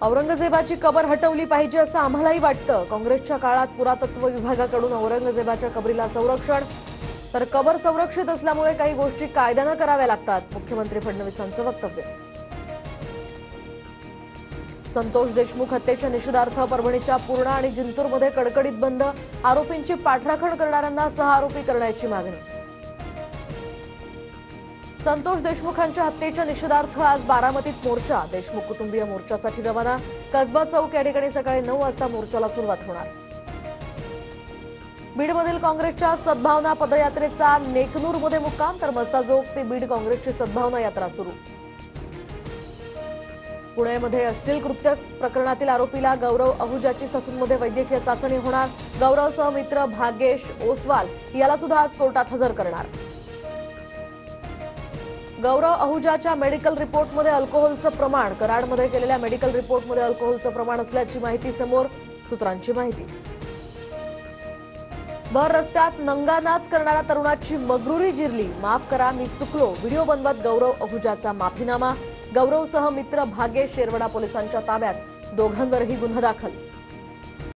औरंगजेबाची कबर हटवली पाहिजे असं आम्हालाही वाटतं। काँग्रेसच्या काळात पुरातत्व विभागाकडून औरंगजेबाच्या कबरीला संरक्षण, तर कबर संरक्षित असल्यामुळे काही गोष्टी कायद्यानं कराव्या लागतात, मुख्यमंत्री फडणवीसांचं वक्तव्य। संतोष देशमुख हत्येच्या निषेधार्थ परभणीच्या पूर्णा आणि जिंतूरमध्ये कडकडीत बंद, आरोपींची पाठराखण करणाऱ्यांना सहआरोपी करण्याची मागणी। संतोष देशमुखांच्या हत्येच्या निषेधार्थ आज बारामतीत मोर्चा, देशमुख कुटुंबीय मोर्चासाठी रवाना। कसबा चौक या ठिकाणी सकाळी 9 वाजता मोर्चाला सुरुवात होणार। बीडमधील काँग्रेसच्या सद्भावना पदयात्रेचा नेकनूरमध्ये मुक्काम, तर मसाजोग ते बीड काँग्रेसची सद्भावना यात्रा सुरू। पुण्यामध्ये अश्लील कृत्य प्रकरणातील आरोपीला गौरव अहुजाची ससूनमध्ये वैद्यकीय चाचणी होणार। गौरवसह मित्र भागेश ओसवाल याला सुद्धा आज कोर्टात हजर करणार। गौरव अहुजाच्या मेडिकल रिपोर्टमध्ये अल्कोहोलचं प्रमाण, कराडमध्ये केलेल्या मेडिकल रिपोर्टमध्ये अल्कोहोलचं प्रमाण असल्याची माहिती समोर, सूत्रांची माहिती। भर रस्त्यात नंगा नाच करणाऱ्या तरुणाची मगरुरी जिरली, माफ करा मी चुकलो, व्हिडिओ बनवत गौरव अहुजाचा माफीनामा। गौरवसह मित्र भागेश शेरवडा पोलिसांच्या ताब्यात, दोघांवरही गुन्हा दाखल।